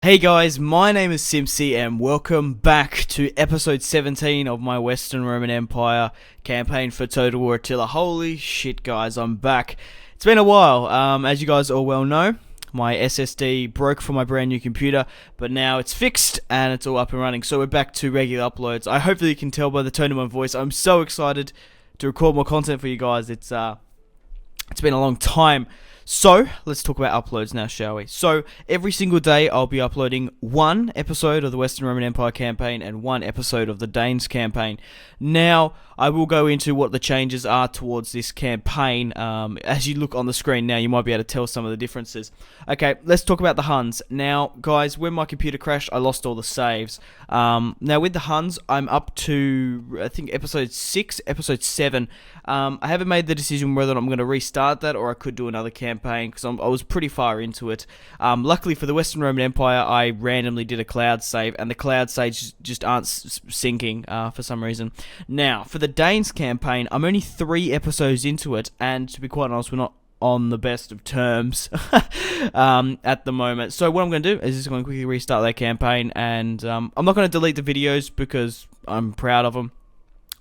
Hey guys, my name is Simpzy and welcome back to episode 17 of my Western Roman Empire campaign for Total War Attila. Holy shit guys, I'm back. It's been a while. As you guys all well know, my SSD broke for my brand new computer, but now it's fixed and it's all up and running. So we're back to regular uploads. I hope that you can tell by the tone of my voice. I'm so excited to record more content for you guys. It's been a long time. So, let's talk about uploads now, shall we? So, every single day I'll be uploading one episode of the Western Roman Empire campaign and one episode of the Danes campaign. Now, I will go into what the changes are towards this campaign. As you look on the screen now, you might be able to tell some of the differences. Okay, let's talk about the Huns. Now, guys, when my computer crashed, I lost all the saves. Now, with the Huns, I'm up to, I think, episode 6, episode 7. I haven't made the decision whether I'm going to restart that or I could do another campaign because I was pretty far into it. Luckily for the Western Roman Empire, I randomly did a cloud save, and the cloud saves just aren't syncing for some reason. Now, for the Danes campaign, I'm only 3 episodes into it, and to be quite honest, we're not on the best of terms at the moment. So what I'm going to do is just going to quickly restart that campaign, and I'm not going to delete the videos because I'm proud of them.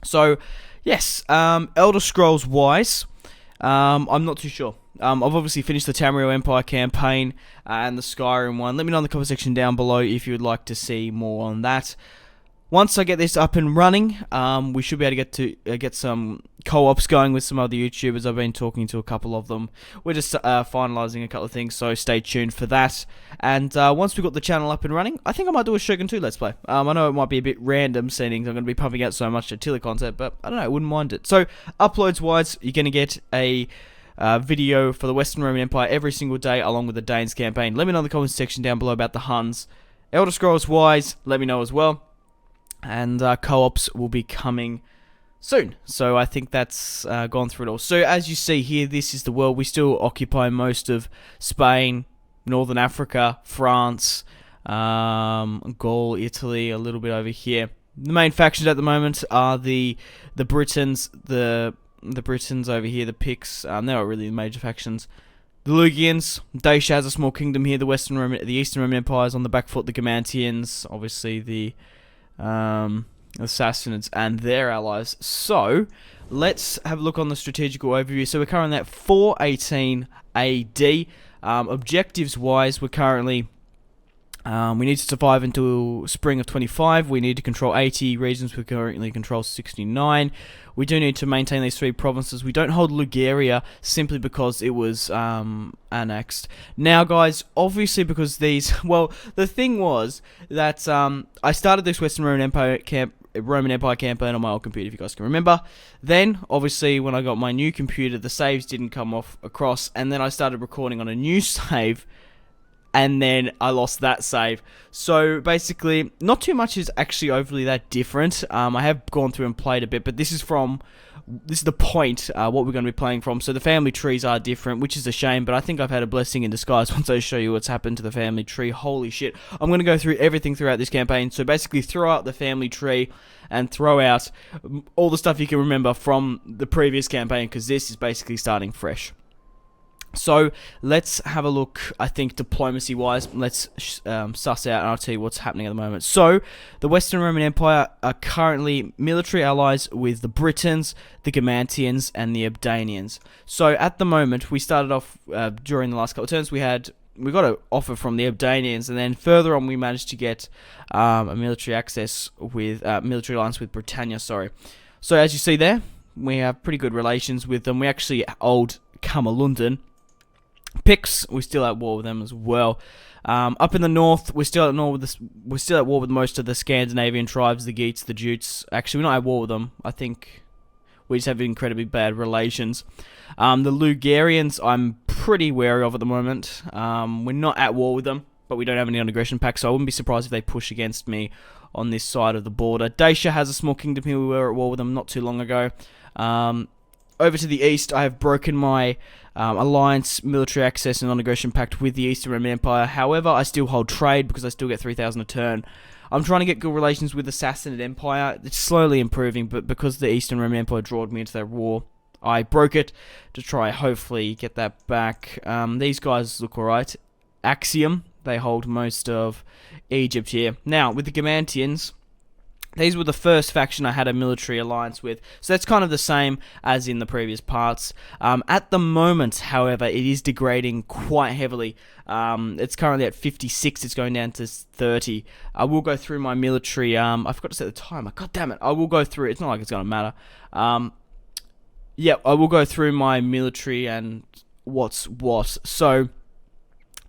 So, yes, Elder Scrolls wise, I'm not too sure. I've obviously finished the Tamriel Empire campaign and the Skyrim one. Let me know in the comment section down below if you would like to see more on that. Once I get this up and running, we should be able to get some co-ops going with some other YouTubers. I've been talking to a couple of them. We're just finalising a couple of things, so stay tuned for that. And once we've got the channel up and running, I think I might do a Shogun 2 Let's Play. I know it might be a bit random, seeing I'm going to be pumping out so much Attila content, but I don't know, I wouldn't mind it. So, uploads-wise, you're going to get a video for the Western Roman Empire every single day, along with the Danes campaign. Let me know in the comments section down below about the Huns. Elder Scrolls-wise, let me know as well. And co-ops will be coming soon. So I think that's gone through it all. So as you see here, this is the world. We still occupy most of Spain, Northern Africa, France, Gaul, Italy, a little bit over here. The main factions at the moment are the Britons, the Britons over here, the Picts. They're not really the major factions. The Lugians, Dacia has a small kingdom here. The Eastern Roman Empire is on the back foot. The Gamantians, obviously the Sassanids and their allies. So, let's have a look on the strategical overview. So, we're currently at 418 AD. Objectives-wise, we're currently... we need to survive until spring of 25. We need to control 80 regions. We currently control 69. We do need to maintain these 3 provinces. We don't hold Liguria simply because it was annexed. Now, guys, obviously because these... Well, the thing was that I started this Western Roman Empire campaign on my old computer, if you guys can remember. Then, obviously, when I got my new computer, the saves didn't come across, and then I started recording on a new save, and then I lost that save. So basically, not too much is actually overly that different. I have gone through and played a bit, but this is the point, what we're going to be playing from. So the family trees are different, which is a shame, but I think I've had a blessing in disguise once I show you what's happened to the family tree. Holy shit. I'm going to go through everything throughout this campaign. So basically throw out the family tree and throw out all the stuff you can remember from the previous campaign, because this is basically starting fresh. So, let's have a look, I think, diplomacy-wise. Let's suss out, and I'll tell you what's happening at the moment. So, the Western Roman Empire are currently military allies with the Britons, the Gamantians, and the Abdanians. So, at the moment, we started off, during the last couple of turns, we got an offer from the Abdanians, and then further on, we managed to get a military access with, military alliance with Britannia, sorry. So, as you see there, we have pretty good relations with them. We actually hold Camalundan. Picts, we're still at war with them as well. Up in the north, we're still at war with most of the Scandinavian tribes, the Geats, the Jutes. Actually, we're not at war with them. I think we just have incredibly bad relations. The Lugarians, I'm pretty wary of at the moment. We're not at war with them, but we don't have any non-aggression pact, so I wouldn't be surprised if they push against me on this side of the border. Dacia has a small kingdom here. We were at war with them not too long ago. Over to the east, I have broken my alliance, military access, and non-aggression pact with the Eastern Roman Empire. However, I still hold trade because I still get 3,000 a turn. I'm trying to get good relations with the Sassanid Empire. It's slowly improving, but because the Eastern Roman Empire drawed me into that war, I broke it to try hopefully get that back. These guys look alright. Axiom, They hold most of Egypt here. Now, with the Gamantians, these were the first faction I had a military alliance with, so that's kind of the same as in the previous parts. At the moment, however, it is degrading quite heavily. It's currently at 56, it's going down to 30. I will go through my military, I forgot to set the timer, god damn it, I will go through it, it's not like it's going to matter. Yeah, I will go through my military and what's what. So,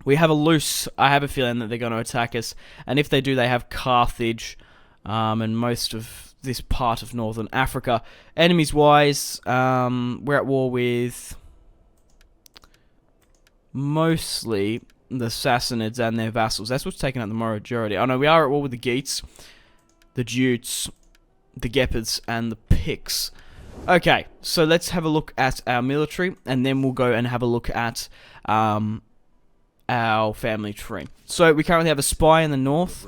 we have I have a feeling that they're going to attack us, and if they do, they have Carthage, and most of this part of northern Africa. Enemies-wise, we're at war with mostly the Sassanids and their vassals. That's what's taking out the majority. I know we are at war with the Geats, the Jutes, the Gepids, and the Picts. Okay, so let's have a look at our military, and then we'll go and have a look at our family tree. So we currently have a spy in the north,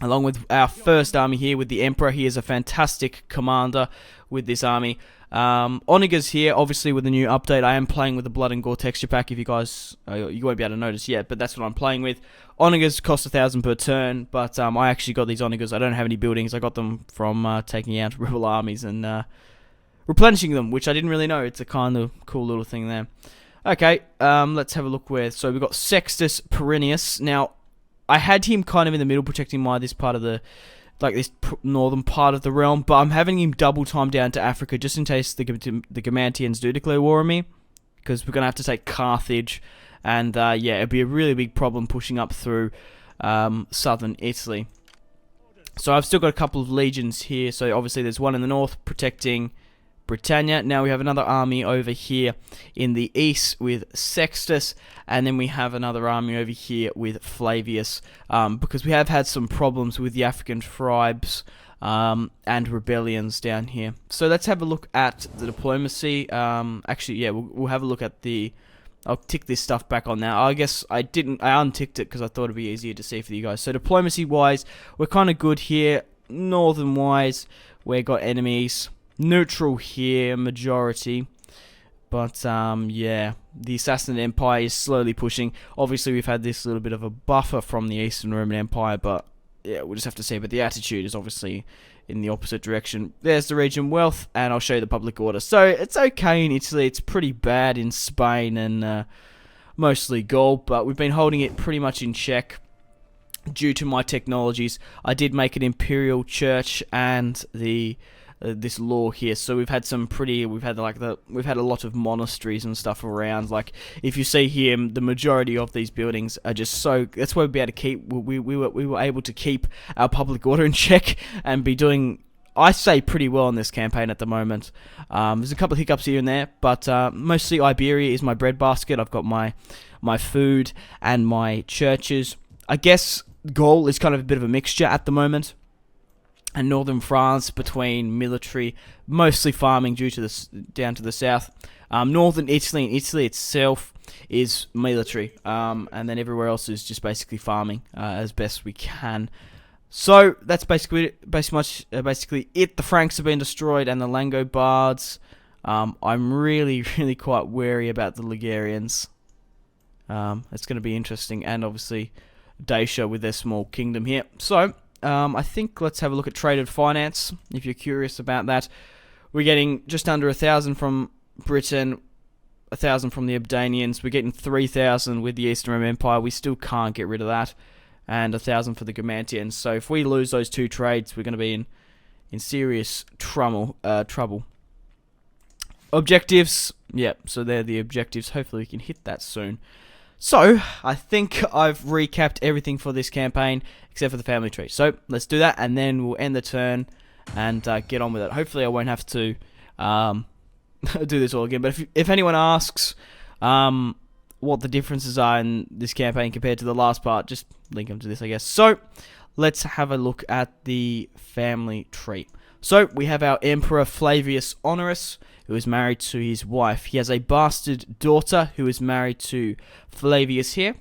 along with our first army here with the Emperor. He is a fantastic commander with this army. Oniga's here, obviously with the new update. I am playing with the Blood and Gore texture pack, if you guys, you won't be able to notice yet, but that's what I'm playing with. Oniga's cost 1,000 per turn, but I actually got these Onigas. I don't have any buildings. I got them from taking out rebel armies and replenishing them, which I didn't really know. It's a kind of cool little thing there. Okay, let's have a look where. So we've got Sextus Perennius. Now, I had him kind of in the middle, protecting this part of the, this northern part of the realm, but I'm having him double time down to Africa, just in case the Gamantians do declare war on me, because we're going to have to take Carthage, and yeah, it'd be a really big problem pushing up through southern Italy. So I've still got a couple of legions here, so obviously there's one in the north protecting Britannia. Now we have another army over here in the east with Sextus, and then we have another army over here with Flavius, because we have had some problems with the African tribes and rebellions down here. So let's have a look at the diplomacy. Actually, yeah, we'll have a look at the... I'll tick this stuff back on now. I guess I unticked it because I thought it'd be easier to see for you guys. So diplomacy-wise, we're kind of good here. Northern-wise, we've got enemies. Neutral here, majority. But, yeah, the Sassanid Empire is slowly pushing. Obviously, we've had this little bit of a buffer from the Eastern Roman Empire, but, yeah, we'll just have to see. But the attitude is obviously in the opposite direction. There's the region wealth, and I'll show you the public order. So, it's okay in Italy. It's pretty bad in Spain and mostly Gaul, but we've been holding it pretty much in check due to my technologies. I did make an imperial church and the... this law here, so we've had a lot of monasteries and stuff around. Like, if you see here, the majority of these buildings are just so, that's why we'll be able to keep, we were able to keep our public order in check and be doing, I say, pretty well in this campaign at the moment. There's a couple of hiccups here and there, but mostly Iberia is my breadbasket. I've got my food and my churches. I guess Gaul is kind of a bit of a mixture at the moment. And northern France between military, mostly farming due to this down to the south. Northern Italy and Italy itself is military, and then everywhere else is just basically farming as best we can. So that's basically it. Basically it. The Franks have been destroyed, and the Langobards. I'm really quite wary about the Ligurians. It's going to be interesting, and obviously Dacia with their small kingdom here. So. I think let's have a look at trade and finance, if you're curious about that. We're getting just under 1,000 from Britain, 1,000 from the Abdanians. We're getting 3,000 with the Eastern Roman Empire. We still can't get rid of that. And 1,000 for the Gamantians. So if we lose those two trades, we're going to be in serious trouble. Objectives. Yep, so they're the objectives. Hopefully we can hit that soon. So, I think I've recapped everything for this campaign, except for the family tree. So, let's do that, and then we'll end the turn and get on with it. Hopefully I won't have to do this all again. But if anyone asks what the differences are in this campaign compared to the last part, just link them to this, I guess. So, let's have a look at the family tree. So, we have our Emperor Flavius Honorus, who is married to his wife. He has a bastard daughter who is married to Flavius here.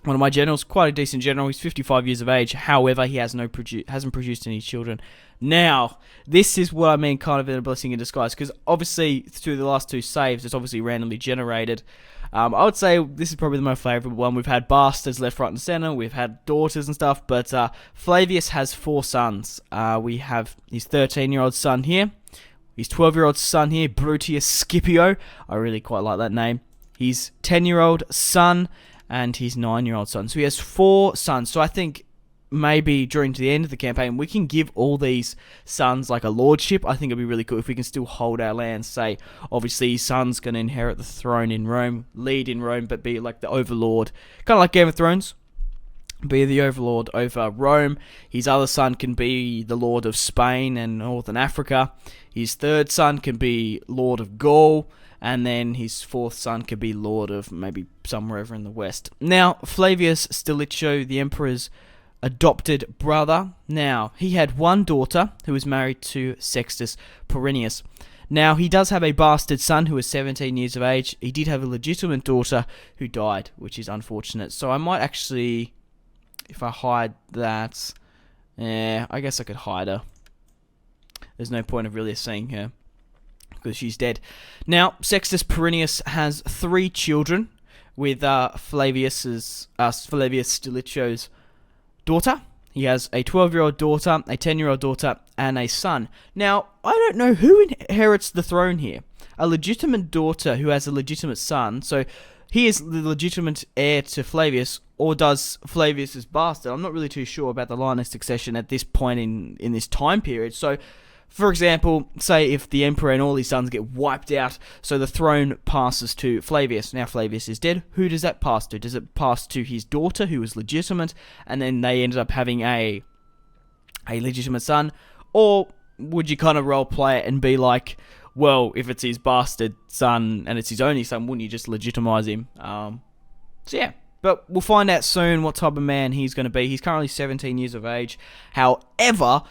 One of my generals, quite a decent general. He's 55 years of age. However, he hasn't produced any children. Now, this is what I mean kind of in a blessing in disguise, because obviously through the last two saves, it's obviously randomly generated. I would say this is probably the most favourable one. We've had bastards left, right and centre. We've had daughters and stuff. But Flavius has 4 sons. We have his 13-year-old son here. His 12-year-old son here, Brutius Scipio. I really quite like that name. His 10-year-old son and his 9-year-old son. So he has 4 sons. So I think maybe during the end of the campaign, we can give all these sons like a lordship. I think it'd be really cool if we can still hold our land. Say, obviously, his son's going to inherit the throne in Rome, lead in Rome, but be like the overlord. Kind of like Game of Thrones. Be the overlord over Rome. His other son can be the lord of Spain and Northern Africa. His 3rd son can be lord of Gaul. And then his 4th son could be lord of maybe somewhere over in the west. Now, Flavius Stilicho, the emperor's adopted brother. Now, he had one daughter who was married to Sextus Perennius. Now, he does have a bastard son who is 17 years of age. He did have a legitimate daughter who died, which is unfortunate. So I might actually, if I hide that, I guess I could hide her. There's no point of really seeing her because she's dead. Now, Sextus Perennius has 3 children with Flavius Stilicho's daughter. He has a 12-year-old daughter, a 10-year-old daughter, and a son. Now, I don't know who inherits the throne here. A legitimate daughter who has a legitimate son, so he is the legitimate heir to Flavius, or does Flavius's bastard? I'm not really too sure about the line of succession at this point in this time period. So, for example, say if the emperor and all his sons get wiped out, so the throne passes to Flavius. Now Flavius is dead. Who does that pass to? Does it pass to his daughter, who is legitimate, and then they ended up having a legitimate son? Or would you kind of role play it and be like, well, if it's his bastard son and it's his only son, wouldn't you just legitimize him? So yeah. But we'll find out soon what type of man he's going to be. He's currently 17 years of age. However,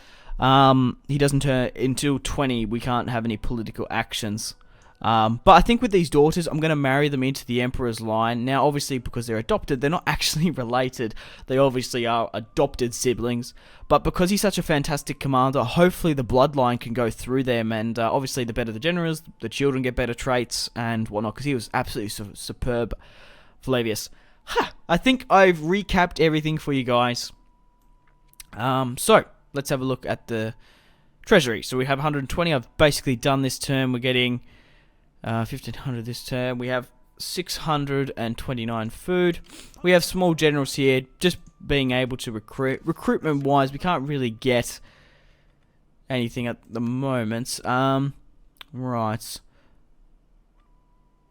he doesn't turn until 20. We can't have any political actions. But I think with these daughters, I'm going to marry them into the emperor's line. Now, obviously, because they're adopted, they're not actually related. They obviously are adopted siblings. But because he's such a fantastic commander, hopefully the bloodline can go through them. And obviously, the better the generals, the children get better traits and whatnot. Because he was absolutely superb, Flavius. I think I've recapped everything for you guys. So, let's have a look at the Treasury. So we have 120. I've basically done this term. We're getting 1,500 this term. We have 629 food. We have small generals here, just being able to recruit. Recruitment-wise, we can't really get anything at the moment. Right.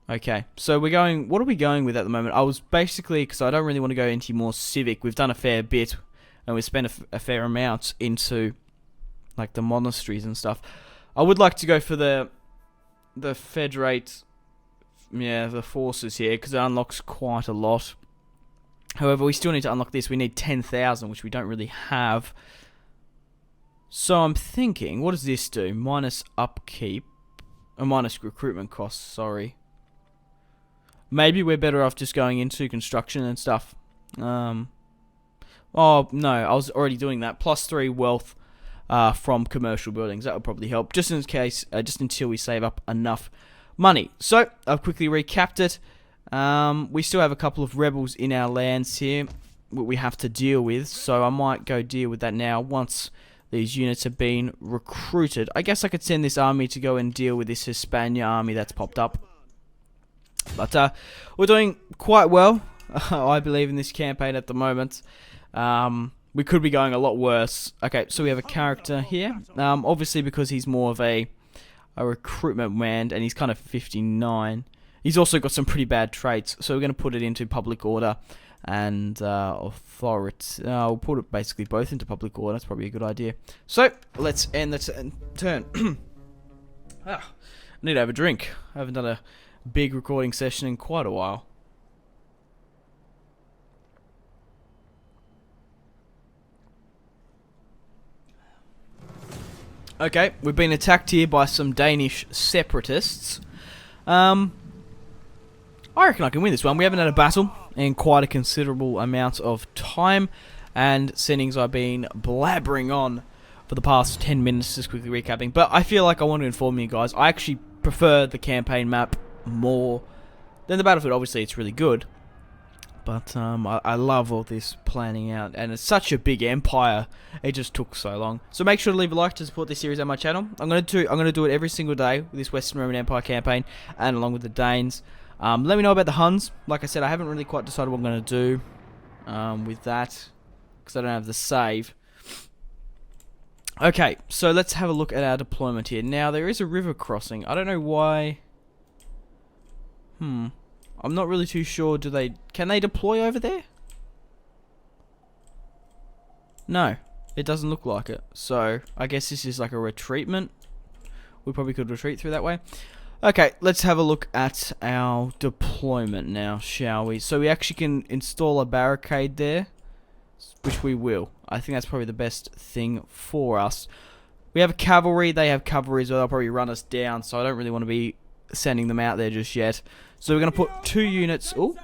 Okay, so we're going... What are we going with at the moment? I was basically... Because I don't really want to go into more civic. We've done a fair bit, and we spent a fair amount into, like, the monasteries and stuff. I would like to go for the federate... Yeah, the forces here, because it unlocks quite a lot. However, we still need to unlock this. We need 10,000, which we don't really have. So I'm thinking, what does this do? Minus upkeep. Or minus recruitment costs, sorry. Maybe we're better off just going into construction and stuff. Oh, no, I was already doing that. +3 wealth from commercial buildings. That would probably help, just in case, just until we save up enough money. So, I've quickly recapped it. We still have a couple of rebels in our lands here that we have to deal with. So, I might go deal with that now once these units have been recruited. I guess I could send this army to go and deal with this Hispania army that's popped up. But we're doing quite well, I believe, in this campaign at the moment. We could be going a lot worse. Okay, so we have a character here. Obviously, because he's more of a recruitment man, and he's kind of 59. He's also got some pretty bad traits, so we're going to put it into public order and authority. We'll put it basically both into public order. That's probably a good idea. So, let's end the turn. I need to have a drink. I haven't done a big recording session in quite a while. Okay, we've been attacked here by some Danish separatists. I reckon I can win this one. We haven't had a battle in quite a considerable amount of time, and settings I've been blabbering on for the past 10 minutes, just quickly recapping. But I feel like I want to inform you guys, I actually prefer the campaign map more Then the battlefield, obviously, it's really good. But I love all this planning out, and it's such a big empire. It just took so long. So make sure to leave a like to support this series on my channel. I'm gonna do it every single day with this Western Roman Empire campaign, and along with the Danes. Let me know about the Huns. Like I said, I haven't really quite decided what I'm gonna do with that, because I don't have the save. Okay, so let's have a look at our deployment here. Now there is a river crossing. I don't know why. I'm not really too sure. Can they deploy over there? No, it doesn't look like it. So I guess this is like a retreatment. We probably could retreat through that way. Okay, let's have a look at our deployment now, shall we? So we actually can install a barricade there, which we will. I think that's probably the best thing for us. We have cavalry. They have cavalry, so they'll probably run us down. So I don't really want to be sending them out there just yet. So we're going to put 2 units. Oh,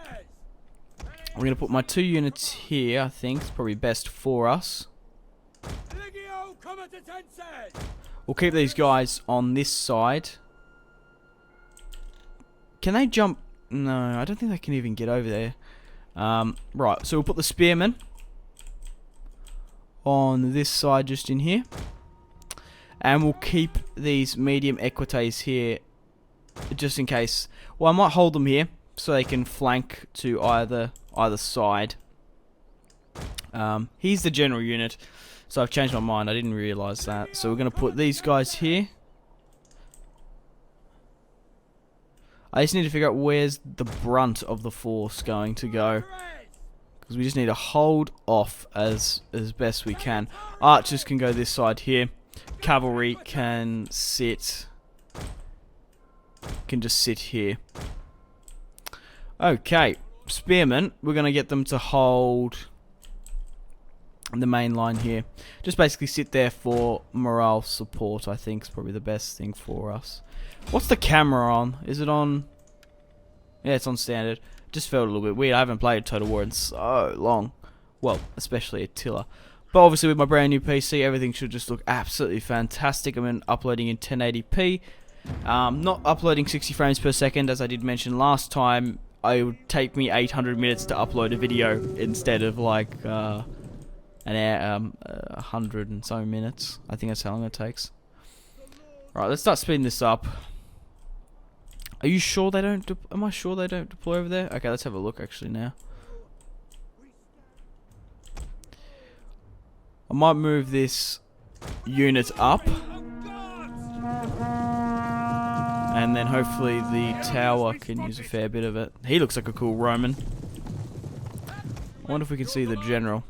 we're going to put my 2 units here. I think it's probably best for us. We'll keep these guys on this side. Can they jump? No, I don't think they can even get over there. Right, so we'll put the spearmen on this side just in here. And we'll keep these medium equites here just in case. Well, I might hold them here so they can flank to either side. He's the general unit, so I've changed my mind. I didn't realise that. So we're going to put these guys here. I just need to figure out where's the brunt of the force going to go, because we just need to hold off as best we can. Archers can go this side here. Cavalry can just sit here. Okay, spearmen, we're going to get them to hold the main line here. Just basically sit there for morale support, I think is probably the best thing for us. What's the camera on? Is it on? Yeah, it's on standard. Just felt a little bit weird. I haven't played Total War in so long. Well, especially Attila. But obviously with my brand new PC, everything should just look absolutely fantastic. I'm uploading in 1080p. Not uploading 60 frames per second, as I did mention last time. It would take me 800 minutes to upload a video instead of like an hour, 100 and so minutes. I think that's how long it takes. Right, let's start speeding this up. Are you sure they don't? Am I sure they don't deploy over there? Okay, let's have a look actually now. I might move this unit up, and then hopefully the tower can use a fair bit of it. He looks like a cool Roman. I wonder if we can see the general.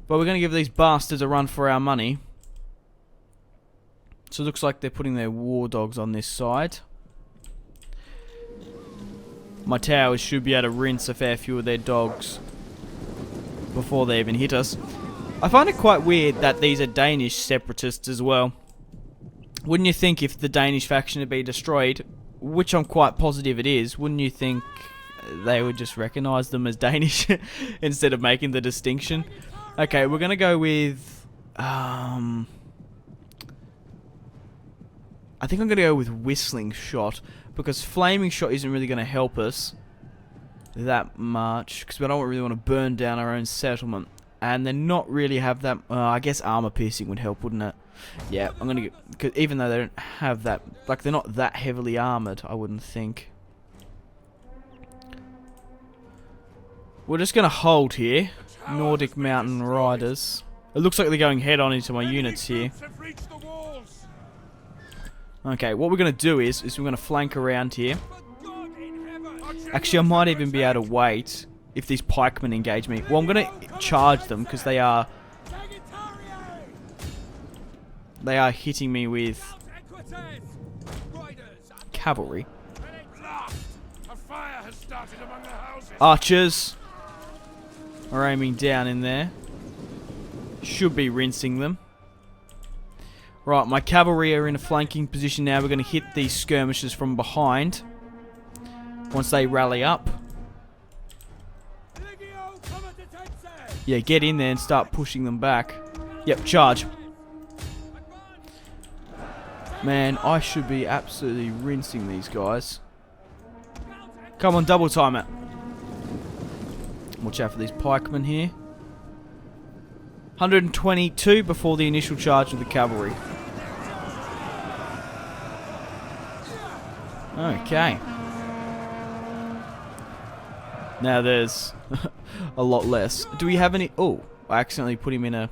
But we're going to give these bastards a run for our money. So it looks like they're putting their war dogs on this side. My towers should be able to rinse a fair few of their dogs before they even hit us. I find it quite weird that these are Danish separatists as well. Wouldn't you think if the Danish faction had been destroyed, which I'm quite positive it is, wouldn't you think they would just recognise them as Danish instead of making the distinction? Okay, we're going to go with... I think I'm going to go with whistling shot, because flaming shot isn't really going to help us that much, because we don't really want to burn down our own settlement, and then not really have that. I guess armor piercing would help, wouldn't it? Yeah, I'm going to get, because even though they don't have that, like they're not that heavily armored, I wouldn't think. We're just going to hold here. Nordic Mountain Riders. It looks like they're going head on into my units here. Okay, what we're going to do is we're going to flank around here. Actually, I might even be able to wait if these pikemen engage me. Well, I'm going to charge them because they are hitting me with cavalry. Archers are aiming down in there. Should be rinsing them. Right, my cavalry are in a flanking position now. We're going to hit these skirmishers from behind once they rally up. Yeah, get in there and start pushing them back. Yep, charge. Man, I should be absolutely rinsing these guys. Come on, double time it. Watch out for these pikemen here. 122 before the initial charge of the cavalry. Okay. Now there's a lot less. Do we have any... Oh, I accidentally put him in a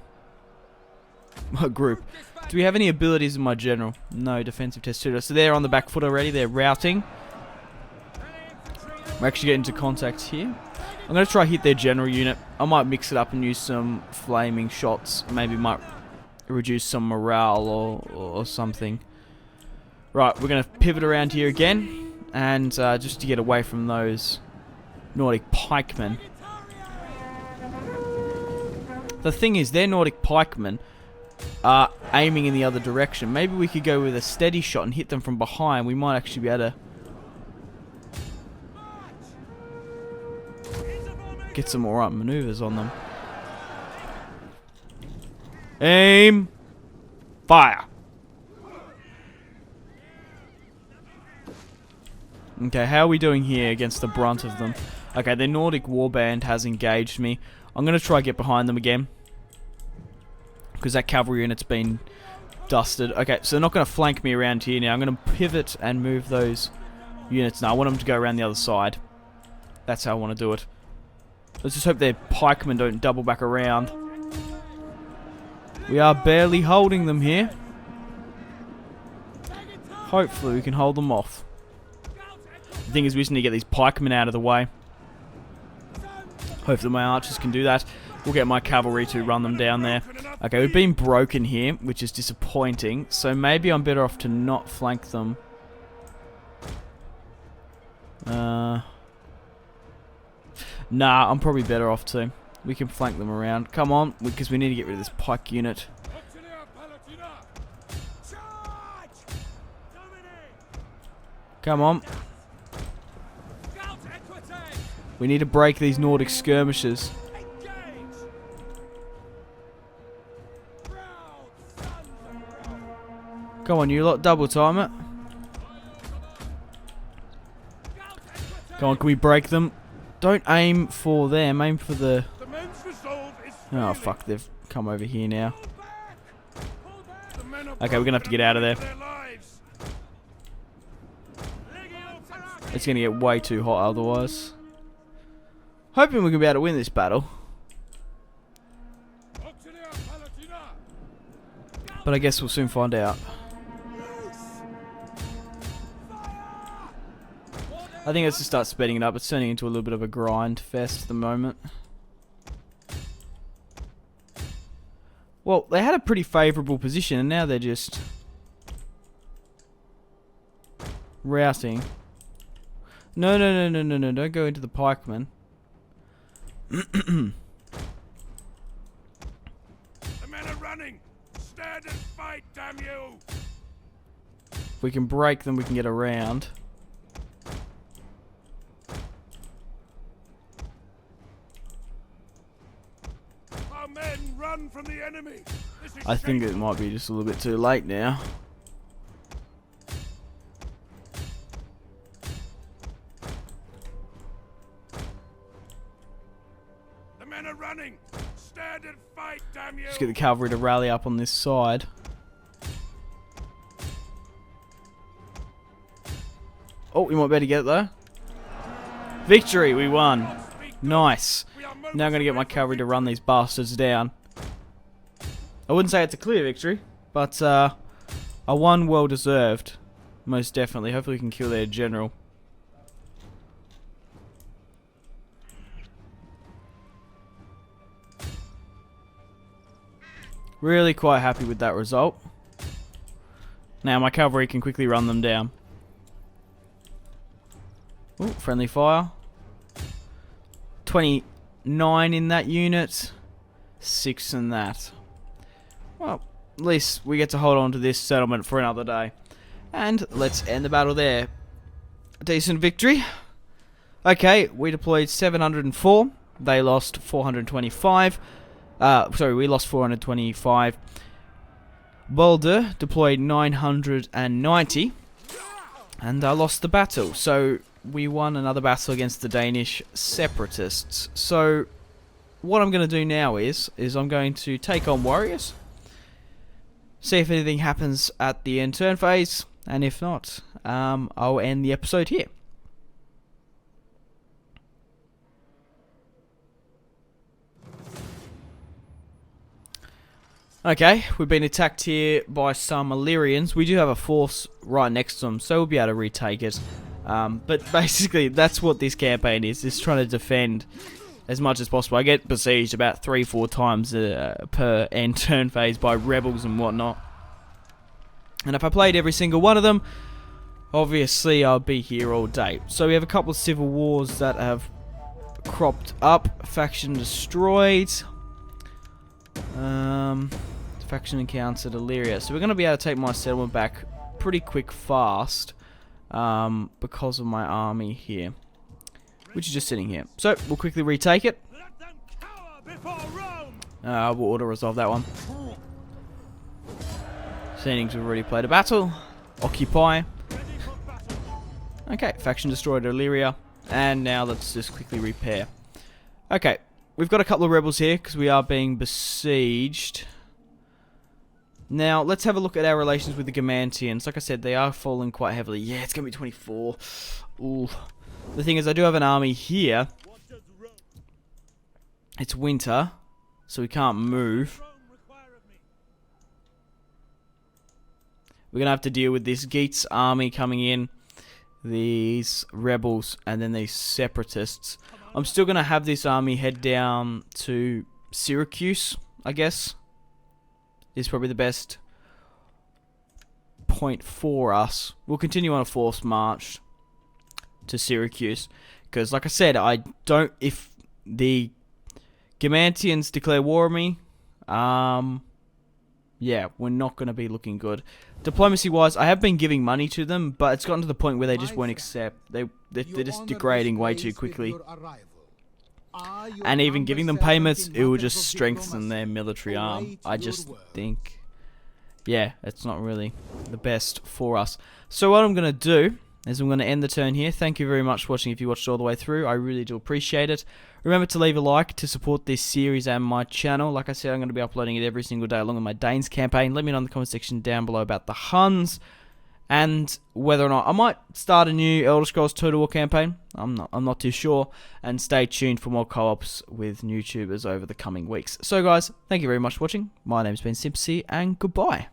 group. Do we have any abilities in my general? No, defensive test tutor. So they're on the back foot already. They're routing. We're actually getting into contact here. I'm going to try hit their general unit. I might mix it up and use some flaming shots. Maybe might reduce some morale or something. Right, we're going to pivot around here again. And just to get away from those Nordic pikemen. The thing is, their Nordic pikemen are aiming in the other direction. Maybe we could go with a steady shot and hit them from behind. We might actually be able to get some alright maneuvers on them. Aim! Fire! Okay, how are we doing here against the brunt of them? Okay, their Nordic warband has engaged me. I'm going to try to get behind them again. Because that cavalry unit's been dusted. Okay, so they're not going to flank me around here now. I'm going to pivot and move those units. Now, I want them to go around the other side. That's how I want to do it. Let's just hope their pikemen don't double back around. We are barely holding them here. Hopefully we can hold them off. The thing is, we just need to get these pikemen out of the way. Hopefully my archers can do that. We'll get my cavalry to run them down there. Okay, we've been broken here, which is disappointing. So maybe I'm better off to not flank them. Nah, I'm probably better off to. We can flank them around. Come on, because we need to get rid of this pike unit. Come on. We need to break these Nordic skirmishers. Come on, you lot, double time it. Come on, can we break them? Don't aim for them, aim for the... Oh, fuck, they've come over here now. Okay, we're gonna have to get out of there. It's gonna get way too hot otherwise. Hoping we can be able to win this battle. But I guess we'll soon find out. I think let's just start speeding it up. It's turning into a little bit of a grind fest at the moment. Well, they had a pretty favourable position and now they're just routing. No, don't go into the pikemen. The men are running! Stand and fight, damn you! If we can break them, we can get around. Our men run from the enemy! I think it might be just a little bit too late now. The men are running! Stand and fight, damn you! Just get the cavalry to rally up on this side. Oh, we might better get it though. Victory, we won. Nice. Now I'm going to get my cavalry to run these bastards down. I wouldn't say it's a clear victory, but a one well deserved. Most definitely. Hopefully we can kill their general. Really quite happy with that result. Now my cavalry can quickly run them down. Ooh, friendly fire. 29 in that unit. 6 in that. Well, at least we get to hold on to this settlement for another day. And let's end the battle there. Decent victory. Okay, we deployed 704. They lost 425. Sorry, we lost 425. Balder deployed 990 and lost the battle. So we won another battle against the Danish separatists. So what I'm going to do now is I'm going to take on warriors, see if anything happens at the end turn phase, and if not, I'll end the episode here. Okay, we've been attacked here by some Illyrians. We do have a force right next to them, so we'll be able to retake it. But basically, that's what this campaign is trying to defend as much as possible. I get besieged about 3-4 times per end turn phase by rebels and whatnot. And if I played every single one of them, obviously I'll be here all day. So we have a couple of civil wars that have cropped up. Faction destroyed. Faction encountered Illyria. So we're going to be able to take my settlement back pretty quick fast because of my army here, which is just sitting here. So we'll quickly retake it. We'll auto-resolve that one. Seeing we've already played a battle. Occupy. Okay, faction destroyed Illyria. And now let's just quickly repair. Okay, we've got a couple of rebels here because we are being besieged. Now, let's have a look at our relations with the Gamantians. Like I said, they are falling quite heavily. Yeah, it's going to be 24. Ooh. The thing is, I do have an army here. It's winter, so we can't move. We're going to have to deal with this Geats army coming in, these rebels, and then these separatists. I'm still going to have this army head down to Syracuse, I guess. Is probably the best point for us. We'll continue on a forced march to Syracuse. Because, like I said, if the Gamantians declare war on me, yeah, we're not going to be looking good. Diplomacy-wise, I have been giving money to them, but it's gotten to the point where they just won't accept. They're just degrading way too quickly. And even giving them payments, it will just strengthen their military arm. I just think, yeah, it's not really the best for us. So what I'm going to do is I'm going to end the turn here. Thank you very much for watching if you watched all the way through. I really do appreciate it. Remember to leave a like to support this series and my channel. Like I said, I'm going to be uploading it every single day along with my Danes campaign. Let me know in the comment section down below about the Huns and whether or not I might start a new Elder Scrolls Total War campaign. I'm not too sure. And stay tuned for more co-ops with YouTubers over the coming weeks. So guys, thank you very much for watching. My name's been Simpzy and goodbye.